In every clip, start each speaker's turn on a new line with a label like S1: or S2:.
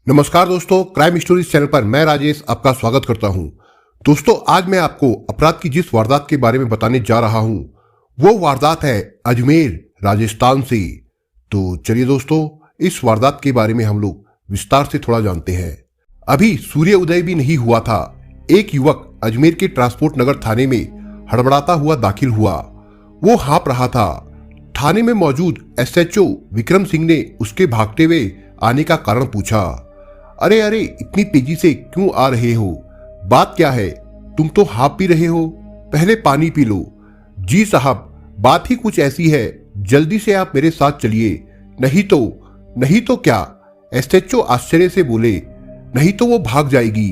S1: नमस्कार दोस्तों, crime stories channel पर मैं राजेश आपका स्वागत करता हूं। दोस्तों, आज मैं आपको अपराध की जिस वारदात के बारे में बताने जा रहा हूं वो वारदात है अजमेर, राजस्थान से। तो चलिए दोस्तों, इस वारदात के बारे में हम लोग विस्तार से थोड़ा जानते हैं। अभी सूर्य उदय भी नहीं हुआ था, एक युवक अजमेर के ट्रांसपोर्ट नगर थाने में हड़बड़ाता हुआ दाखिल हुआ। वो हाँप रहा था। थाने में मौजूद SHO विक्रम सिंह ने उसके भागते हुए आने का कारण पूछा। अरे अरे, इतनी तेजी से क्यों आ रहे हो? बात क्या है? तुम तो हाँप भी रहे हो, पहले पानी पी लो। जी साहब, बात ही कुछ ऐसी है, जल्दी से आप मेरे साथ चलिए, नहीं तो क्या? SHO आश्चर्य से बोले। नहीं तो वो भाग जाएगी।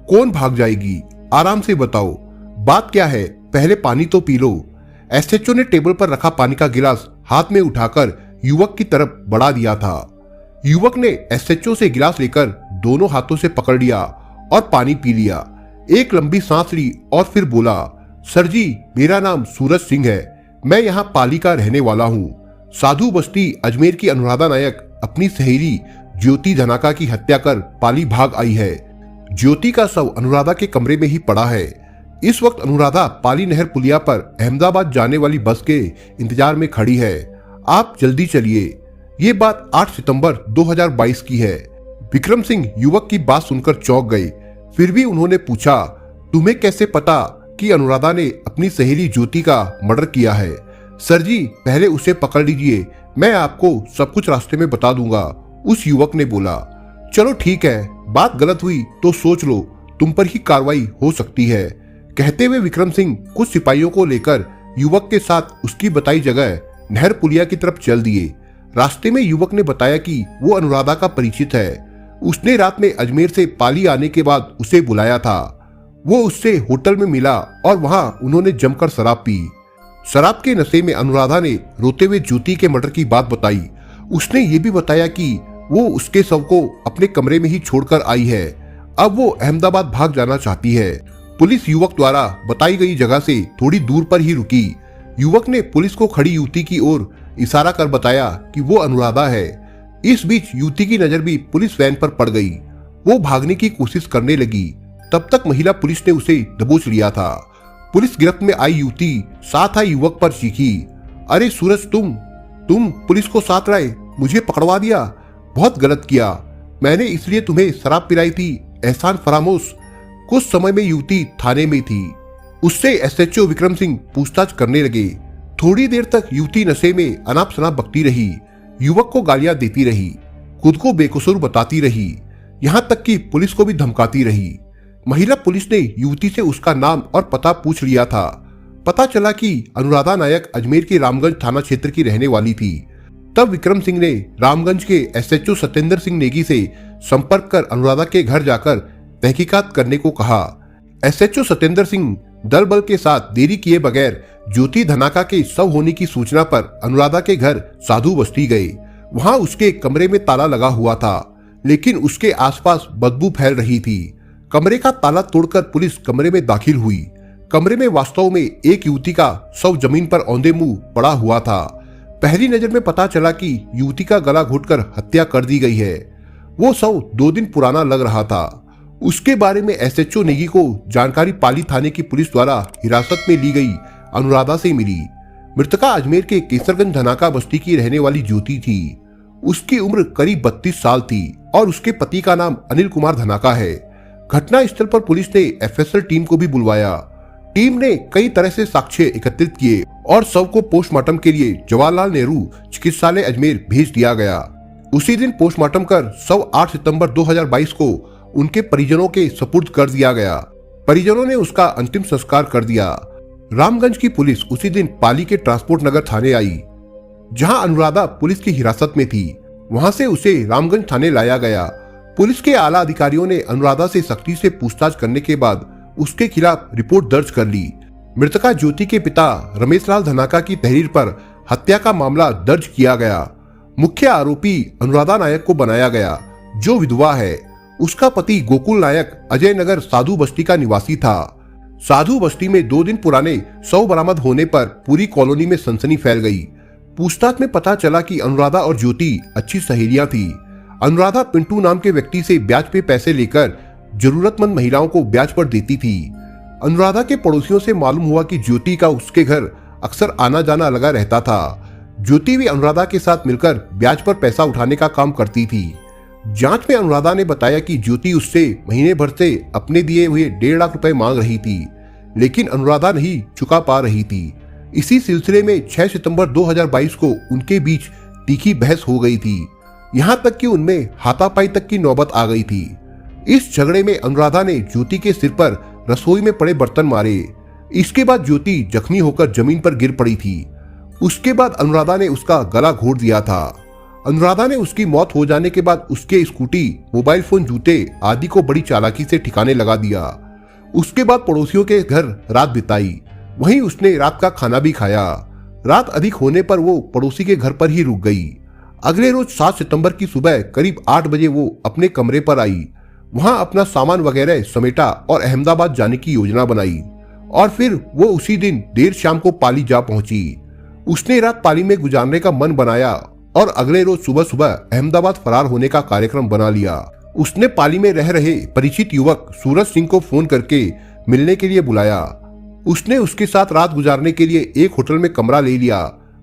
S1: कौन भाग जाएगी? आराम से बताओ, बात क्या है? पहले पानी तो पी लो। SHO ने टेबल पर रखा पानी का गिलास हाथ में उठाकर युवक की तरफ बढ़ा दिया था। युवक ने SHO से गिलास लेकर दोनों हाथों से पकड़ लिया और पानी पी लिया। एक लंबी सांस ली और फिर बोला, सर जी, मेरा नाम सूरज सिंह है, मैं यहाँ पाली का रहने वाला हूँ। साधु बस्ती अजमेर की अनुराधा नायक अपनी सहेली ज्योति धनाका की हत्या कर पाली भाग आई है। ज्योति का शव अनुराधा के कमरे में ही पड़ा है। इस वक्त अनुराधा पाली नहर पुलिया पर अहमदाबाद जाने वाली बस के इंतजार में खड़ी है। आप जल्दी चलिए। ये बात 8 सितंबर 2022 की है। विक्रम सिंह युवक की बात सुनकर चौंक गए। फिर भी उन्होंने पूछा, तुम्हें कैसे पता कि अनुराधा ने अपनी सहेली ज्योति का मर्डर किया है? सर जी, पहले उसे पकड़ लीजिए, मैं आपको सब कुछ रास्ते में बता दूंगा, उस युवक ने बोला। चलो ठीक है, बात गलत हुई तो सोच लो, तुम पर ही कार्रवाई हो सकती है। कहते हुए विक्रम सिंह कुछ सिपाहियों को लेकर युवक के साथ उसकी बताई जगह नहर पुलिया की तरफ चल दिए। रास्ते में युवक ने बताया कि वो अनुराधा का परिचित है। उसने रात में अजमेर से पाली आने के बाद उसे बुलाया था। वो उससे होटल में मिला और वहां उन्होंने जमकर शराब पी। शराब के नशे में अनुराधा ने रोते हुए ज्योति के मर्डर की बात बताई। उसने ये भी बताया कि वो उसके शव को अपने कमरे में ही छोड़कर आई है। अब वो अहमदाबाद भाग जाना चाहती है। पुलिस युवक द्वारा बताई गई जगह से थोड़ी दूर पर ही रुकी। युवक ने पुलिस को खड़ी युवती की ओर इशारा कर बताया कि वो अनुराधा है। इस बीच युवती की नजर भी पुलिस वैन पर पड़ गई। वो भागने की कोशिश करने लगी। तब तक महिला पुलिस ने उसे दबोच लिया था। पुलिस गिरफ्त में आई युवती साथ आई युवक पर चीखी, अरे सूरज, तुम पुलिस को साथ लाए, मुझे पकड़वा दिया। बहुत गलत किया, मैंने इसलिए तुम्हें शराब पिलाई थी, एहसान फरामोश। कुछ समय में युवती थाने में थी। उससे SHO विक्रम सिंह पूछताछ करने लगे। थोड़ी देर तक युवती नशे में अनाप शनाप बकती रही, युवक को गालियां देती रही, खुद को बेकसूर बताती रही, यहां तक कि पुलिस को भी धमकाती रही। महिला पुलिस ने युवती से उसका नाम और पता पूछ लिया था। पता चला कि अनुराधा नायक अजमेर के रामगंज थाना क्षेत्र की रहने वाली थी। तब विक्रम सिंह ने रामगंज के SHO सत्येंद्र सिंह नेगी से संपर्क कर अनुराधा के घर जाकर तहकीकात करने को कहा। SHO सत्येंद्र सिंह दल बल के साथ देरी किए बगैर ज्योति धनाका के शव होने की सूचना पर अनुराधा के घर साधु बस्ती गए। वहां उसके कमरे में ताला लगा हुआ था, लेकिन उसके आसपास बदबू फैल रही थी। कमरे का ताला तोड़कर पुलिस कमरे में दाखिल हुई। कमरे में वास्तव में एक युवती का शव जमीन पर औंधे मुंह पड़ा हुआ था। पहली नजर में पता चला कि युवती का गला घोटकर हत्या कर दी गई है। वो शव 2 दिन पुराना लग रहा था। उसके बारे में SHO नेगी को जानकारी पाली थाने की पुलिस द्वारा हिरासत में ली गई अनुराधा से मिली। मृतका अजमेर के केसरगंज धनाका बस्ती की रहने वाली ज्योति थी। उसकी उम्र करीब 32 साल थी और उसके पति का नाम अनिल कुमार धनाका है। घटना स्थल पर पुलिस ने FSL टीम को भी बुलवाया। टीम ने कई तरह से साक्ष्य एकत्रित किए और शव को पोस्टमार्टम के लिए जवाहरलाल नेहरू चिकित्सालय अजमेर भेज दिया गया। उसी दिन पोस्टमार्टम कर शव 8 सितंबर 2022 को उनके परिजनों के सुपुर्द कर दिया गया। परिजनों ने उसका अंतिम संस्कार कर दिया। रामगंज की पुलिस उसी दिन पाली के ट्रांसपोर्ट नगर थाने आई, जहां अनुराधा पुलिस की हिरासत में थी। वहां से उसे रामगंज थाने लाया गया। पुलिस के आला अधिकारियों ने अनुराधा से सख्ती से पूछताछ करने के बाद उसके खिलाफ रिपोर्ट दर्ज कर ली। मृतका ज्योति के पिता रमेश लाल धनाका की तहरीर पर हत्या का मामला दर्ज किया गया। मुख्य आरोपी अनुराधा नायक को बनाया गया, जो विधवा है। उसका पति गोकुल नायक अजय नगर साधु बस्ती का निवासी था। साधु बस्ती में 2 दिन पुराने शव बरामद होने पर पूरी कॉलोनी में सनसनी फैल गई। पूछताछ में पता चला कि अनुराधा और ज्योति अच्छी सहेलियां थी। अनुराधा पिंटू नाम के व्यक्ति से ब्याज पे पैसे लेकर जरूरतमंद महिलाओं को ब्याज पर देती थी। अनुराधा के पड़ोसियों से मालूम हुआ कि ज्योति का उसके घर अक्सर आना जाना लगा रहता था। ज्योति भी अनुराधा के साथ मिलकर ब्याज पर पैसा उठाने का काम करती थी। जांच में अनुराधा ने बताया कि ज्योति उससे महीने भर से अपने दिए हुए 1.5 लाख रुपए मांग रही थी, लेकिन अनुराधा नहीं चुका पा रही थी। इसी सिलसिले में 6 सितंबर 2022 को उनके बीच तीखी बहस हो गई थी, यहां तक कि उनमें हाथापाई तक की नौबत आ गई थी। इस झगड़े में अनुराधा ने ज्योति के सिर पर रसोई में पड़े बर्तन मारे। इसके बाद ज्योति जख्मी होकर जमीन पर गिर पड़ी थी। उसके बाद अनुराधा ने उसका गला घोट दिया था। अनुराधा ने उसकी मौत हो जाने के बाद उसके स्कूटी, मोबाइल फोन, जूते आदि को बड़ी चालाकी से ठिकाने लगा दिया। उसके बाद पड़ोसियों के घर रात बिताई। वहीं उसने रात का खाना भी खाया। रात अधिक होने पर वो पड़ोसी के घर पर ही रुक गई। अगले रोज 7 सितंबर की सुबह करीब 8 बजे वो अपने कमरे पर आई। वहां अपना सामान वगैरह समेटा और अहमदाबाद जाने की योजना बनाई और फिर वो उसी दिन देर शाम को पाली जा पहुंची। उसने रात पाली में गुजारने का मन बनाया और अगले रोज सुबह सुबह अहमदाबाद फरार होने का कार्यक्रम बना लिया। उसने पाली में रह रहे परिचित युवक सूरज सिंह को फोन करके मिलने के लिए बुलाया। उसने उसके साथ रात गुजारने के लिए एक होटल में कमरा ले लिया।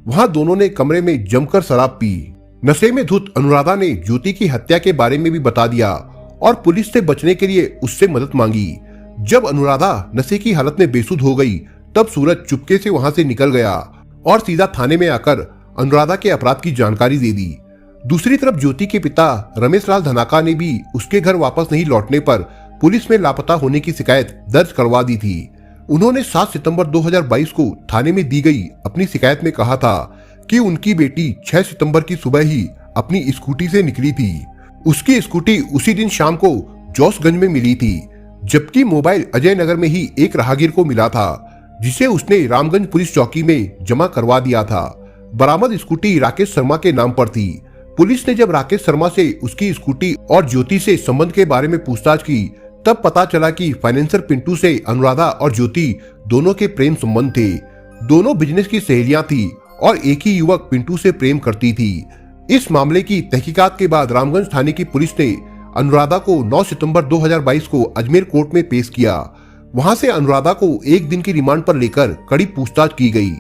S1: वहां दोनों ने कमरे में जमकर शराब पी। नशे में धुत अनुराधा ने ज्योति की हत्या के बारे में भी बता दिया और पुलिस से बचने के लिए उससे मदद मांगी। जब अनुराधा नशे की हालत में बेसुध हो गई, तब सूरज चुपके से वहां से निकल गया और सीधा थाने में आकर अनुराधा के अपराध की जानकारी दे दी। दूसरी तरफ ज्योति के पिता रमेश लाल धनाका ने भी उसके घर वापस नहीं लौटने पर पुलिस में लापता होने की शिकायत दर्ज करवा दी थी। उन्होंने 7 सितंबर 2022 को थाने में दी गई अपनी शिकायत में कहा था कि उनकी बेटी 6 सितंबर की सुबह ही अपनी स्कूटी से निकली थी। उसकी स्कूटी उसी दिन शाम को जोसगंज में मिली थी, जबकि मोबाइल अजय नगर में ही एक राहगीर को मिला था, जिसे उसने रामगंज पुलिस चौकी में जमा करवा दिया था। बरामद स्कूटी राकेश शर्मा के नाम पर थी। पुलिस ने जब राकेश शर्मा से उसकी स्कूटी और ज्योति से संबंध के बारे में पूछताछ की, तब पता चला कि फाइनेंसर पिंटू से अनुराधा और ज्योति दोनों के प्रेम संबंध थे। दोनों बिजनेस की सहेलियां थी और एक ही युवक पिंटू से प्रेम करती थी। इस मामले की तहकीकात के बाद रामगंज थाने की पुलिस ने अनुराधा को 9 सितंबर 2022 को अजमेर कोर्ट में पेश किया। वहां से अनुराधा को 1 दिन की रिमांड पर लेकर कड़ी पूछताछ की गई।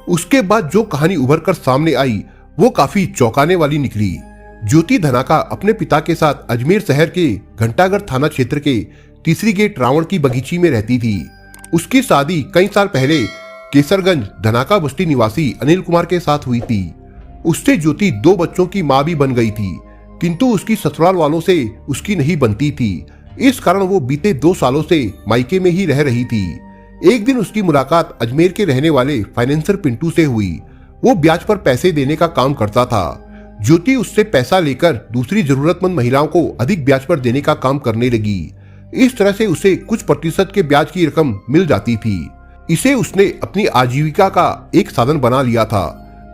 S1: उसके बाद जो कहानी उभर कर सामने आई वो काफी चौंकाने वाली निकली। ज्योति धनाका अपने पिता के साथ अजमेर शहर के घंटागढ़ थाना क्षेत्र के तीसरी गेट रावण की बगीची में रहती थी। उसकी शादी कई साल पहले केसरगंज धनाका बस्ती निवासी अनिल कुमार के साथ हुई थी। उससे ज्योति 2 बच्चों की मां भी बन गई थी, किंतु उसकी ससुराल वालों से उसकी नहीं बनती थी। इस कारण वो बीते 2 सालों से मायके में ही रह रही थी। एक दिन उसकी मुलाकात अजमेर के रहने वाले फाइनेंसर पिंटू से हुई। वो ब्याज पर पैसे देने का काम करता था। ज्योति उससे पैसा लेकर दूसरी जरूरतमंद महिलाओं को अधिक ब्याज पर देने का काम करने लगी। इस तरह से उसे कुछ प्रतिशत के ब्याज की रकम मिल जाती थी। इसे उसने अपनी आजीविका का एक साधन बना लिया था।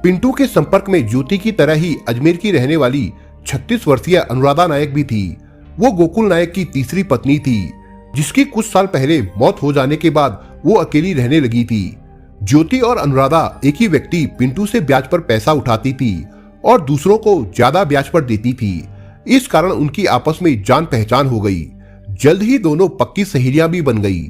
S1: पिंटू के संपर्क में ज्योति की तरह ही अजमेर की रहने वाली 36 वर्षीय अनुराधा नायक भी थी। वो गोकुल नायक की तीसरी पत्नी थी, जिसकी कुछ साल पहले मौत हो जाने के बाद वो अकेली रहने लगी थी। ज्योति और अनुराधा एक ही व्यक्ति पिंटू से ब्याज पर पैसा उठाती थी और दूसरों को ज्यादा ब्याज पर देती थी। इस कारण उनकी आपस में जान पहचान हो गई। जल्द ही दोनों पक्की सहेलियां भी बन गई।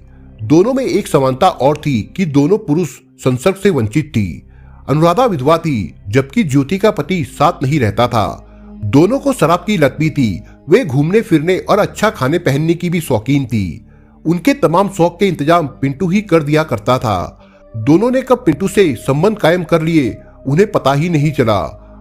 S1: दोनों में एक समानता और थी कि दोनों पुरुष संसर्ग से वंचित थी। अनुराधा विधवा थी, जबकि ज्योति का पति साथ नहीं रहता था। दोनों को शराब की लत भी थी। वे घूमने फिरने और अच्छा खाने पहनने की भी शौकीन थी। उनके तमाम शौक के इंतजाम पिंटू ही कर दिया करता था। दोनों ने कब पिंटू से संबंध कायम कर लिए उन्हें पता ही नहीं चला।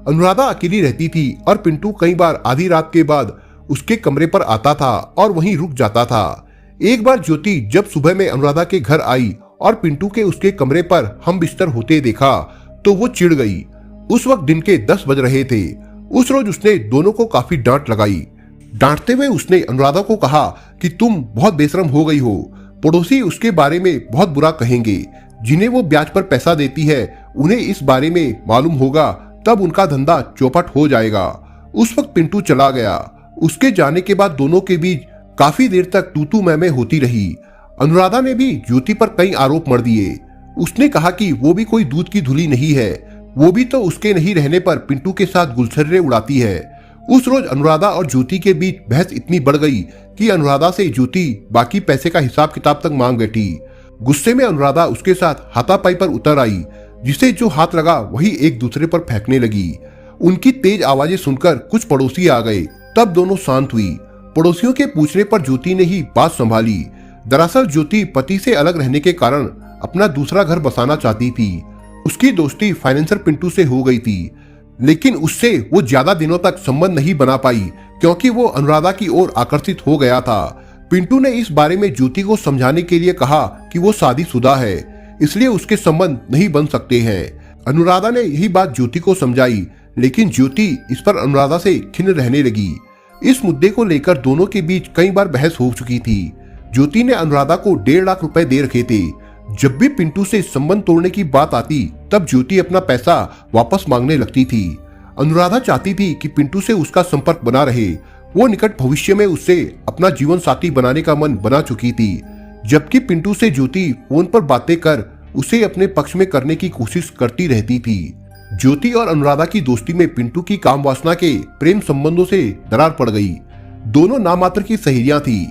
S1: अनुराधा अकेली रहती थी और पिंटू कई बार आधी रात के बाद उसके कमरे पर आता था और वहीं रुक जाता था। एक बार ज्योति जब सुबह में अनुराधा के घर आई और पिंटू के उसके कमरे पर हम बिस्तर होते देखा तो वो चिढ़ गई। उस वक्त दिन के 10 बज रहे थे। उस रोज उसने दोनों को काफी डांट लगाई। डांटते हुए उसने अनुराधा को कहा कि तुम बहुत बेशरम हो गई हो। पड़ोसी उसके बारे में बहुत बुरा कहेंगे। जिन्हें वो ब्याज पर पैसा देती है उन्हें इस बारे में मालूम होगा, तब उनका धंधा चौपट हो जाएगा। उस वक्त पिंटू चला गया। उसके जाने के बाद दोनों के बीच काफी देर तक तू मैं होती रही। अनुराधा ने भी ज्योति पर कई आरोप मढ़ दिए। उसने कहा कि वो भी कोई दूध की धुली नहीं है। वो भी तो उसके नहीं रहने पर पिंटू के साथ गुलछर्रे उड़ाती है। उस रोज अनुराधा और ज्योति के बीच बहस इतनी बढ़ गई कि अनुराधा से ज्योति बाकी पैसे का हिसाब किताब तक मांग बैठी। गुस्से में अनुराधा उसके साथ हाथापाई पर उतर आई, जिसे जो हाथ लगा वही एक दूसरे पर फेंकने लगी। उनकी तेज आवाजें सुनकर कुछ पड़ोसी आ गए, तब दोनों शांत हुई। पड़ोसियों के पूछने पर ज्योति ने ही बात संभाली। दरअसल ज्योति पति से अलग रहने के कारण अपना दूसरा घर बसाना चाहती थी। उसकी दोस्ती फाइनेंसर पिंटू से हो गई थी, लेकिन उससे वो ज्यादा दिनों तक संबंध नहीं बना पाई क्योंकि वो अनुराधा की ओर आकर्षित हो गया था। पिंटू ने इस बारे में ज्योति को समझाने के लिए कहा कि वो शादीशुदा है, इसलिए उसके संबंध नहीं बन सकते हैं। अनुराधा ने यही बात ज्योति को समझाई, लेकिन ज्योति इस पर अनुराधा से खिन्न रहने लगी। इस मुद्दे को लेकर दोनों के बीच कई बार बहस हो चुकी थी। ज्योति ने अनुराधा को 1.5 लाख रुपए दे रखे थे। जब भी पिंटू से संबंध तोड़ने की बात आती तब ज्योति अपना पैसा वापस मांगने लगती थी। अनुराधा चाहती थी कि पिंटू से उसका संपर्क बना रहे। वो निकट भविष्य में उससे अपना जीवन साथी बनाने का मन बना चुकी थी, जबकि पिंटू से ज्योति फोन पर बातें कर उसे अपने पक्ष में करने की कोशिश करती रहती थी। ज्योति और अनुराधा की दोस्ती में पिंटू की काम वासना के प्रेम संबंधों से दरार पड़ गई। दोनों नामात्र की सहेलियां थी।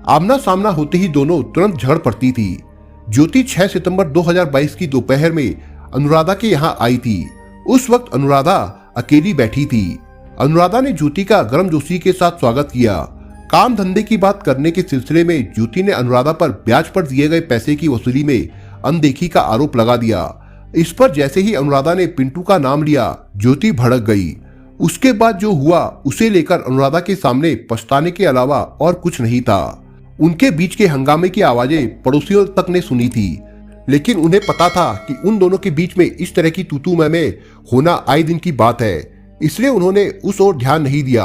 S1: आमना सामना होते ही दोनों तुरंत झगड़ पड़ती थी। ज्योति 6 सितंबर 2022 की दोपहर में अनुराधा के यहाँ आई थी। उस वक्त अनुराधा अकेली बैठी थी। अनुराधा ने ज्योति का गर्मजोशी के साथ स्वागत किया। काम धंधे की बात करने के सिलसिले में ज्योति ने अनुराधा पर ब्याज पर दिए गए पैसे की वसूली में अनदेखी का आरोप लगा दिया। इस पर जैसे ही अनुराधा ने पिंटू का नाम लिया, ज्योति भड़क गई। उसके बाद जो हुआ उसे लेकर अनुराधा के सामने पछताने के अलावा और कुछ नहीं था। उनके बीच के हंगामे की आवाजें पड़ोसियों तक ने सुनी थी, लेकिन उन्हें पता था कि उन दोनों के बीच में इस तरह की तू-तू मैं होना आए दिन की बात है, इसलिए उन्होंने उस ओर ध्यान नहीं दिया।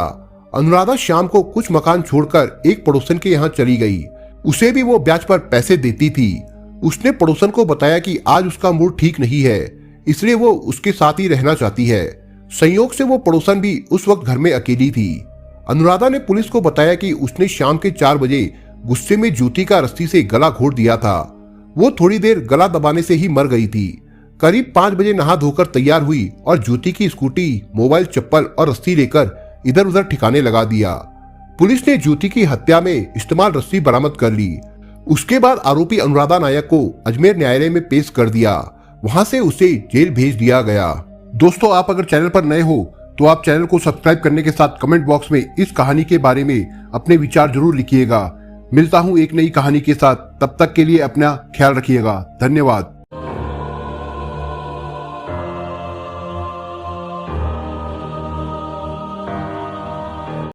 S1: अनुराधा शाम को कुछ मकान छोड़कर एक पड़ोसन के यहाँ चली गई। उसे भी वो ब्याज पर पैसे देती थी। उसने पड़ोसन को बताया कि आज उसका मूड ठीक नहीं है, इसलिए वो उसके साथ ही रहना चाहती है। संयोग से वो पड़ोसन भी उस वक्त घर में अकेली थी। अनुराधा ने पुलिस को बताया कि उसने शाम के 4 बजे गुस्से में ज्योति का रस्सी से गला घोट दिया था। वो थोड़ी देर गला दबाने से ही मर गई थी। करीब 5 बजे नहा धोकर तैयार हुई और ज्योति की स्कूटी, मोबाइल, चप्पल और रस्सी लेकर इधर उधर ठिकाने लगा दिया। पुलिस ने ज्योति की हत्या में इस्तेमाल रस्सी बरामद कर ली। उसके बाद आरोपी अनुराधा नायक को अजमेर न्यायालय में पेश कर दिया। वहां से उसे जेल भेज दिया गया। दोस्तों, आप अगर चैनल पर नए हो तो आप चैनल को सब्सक्राइब करने के साथ कमेंट बॉक्स में इस कहानी के बारे में अपने विचार जरूर लिखिएगा। मिलता हूं एक नई कहानी के साथ, तब तक के लिए अपना ख्याल रखिएगा। धन्यवाद।